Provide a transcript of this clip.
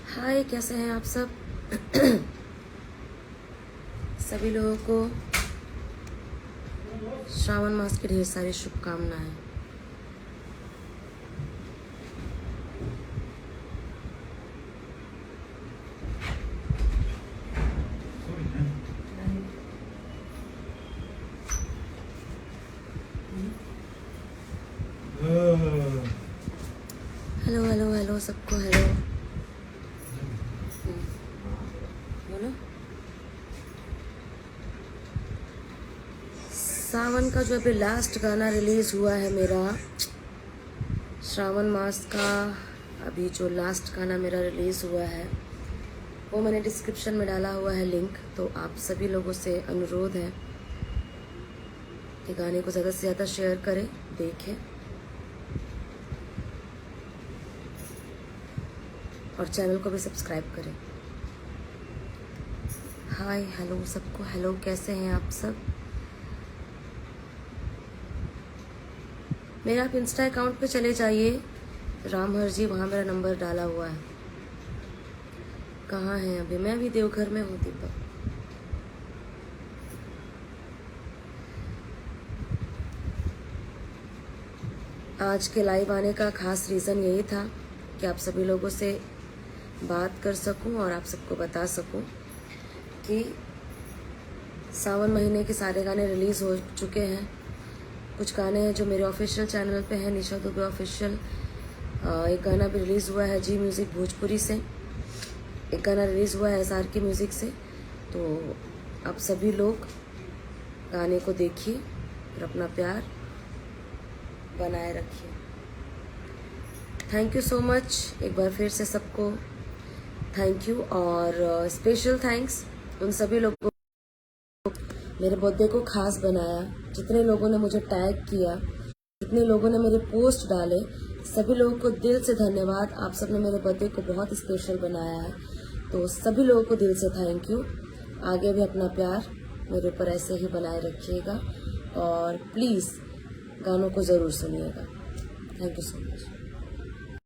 हाय, कैसे हैं आप सब? सभी लोगों को श्रावण मास की ढेर सारी शुभकामनाएं। हेलो हेलो हेलो सबको हेलो। बोलो। सावन का जो अभी लास्ट गाना रिलीज हुआ है मेरा, श्रावण मास का अभी जो लास्ट गाना मेरा रिलीज हुआ है वो मैंने डिस्क्रिप्शन में डाला हुआ है लिंक। तो आप सभी लोगों से अनुरोध है कि गाने को ज़्यादा से ज़्यादा शेयर करें, देखें और चैनल को भी सब्सक्राइब करें। हाय हेलो सबको हेलो, कैसे हैं आप सब? मेरा आप इंस्टा अकाउंट पे चले जाइए, रामहर जी, वहाँ मेरा नंबर डाला हुआ है। कहाँ हैं अभी? मैं भी देवघर में हूँ दीपक। आज के लाइव आने का खास रीज़न यही था कि आप सभी लोगों से बात कर सकूं और आप सबको बता सकूं कि सावन महीने के सारे गाने रिलीज़ हो चुके हैं। कुछ गाने हैं जो मेरे ऑफिशियल चैनल पे हैं, निशा दुबे ऑफिशियल। एक गाना भी रिलीज़ हुआ है जी म्यूज़िक भोजपुरी से, एक गाना रिलीज़ हुआ है SR के म्यूज़िक से। तो आप सभी लोग गाने को देखिए और अपना प्यार बनाए रखिए। थैंक यू सो मच एक बार फिर से सबको थैंक यू। और स्पेशल थैंक्स उन सभी लोगों को मेरे बर्थडे को खास बनाया, जितने लोगों ने मुझे टैग किया, जितने लोगों ने मेरे पोस्ट डाले, सभी लोगों को दिल से धन्यवाद। आप सबने मेरे बर्थडे को बहुत स्पेशल बनाया है, तो सभी लोगों को दिल से थैंक यू। आगे भी अपना प्यार मेरे ऊपर ऐसे ही बनाए रखिएगा और प्लीज़ गानों को ज़रूर सुनिएगा। Thank you so much.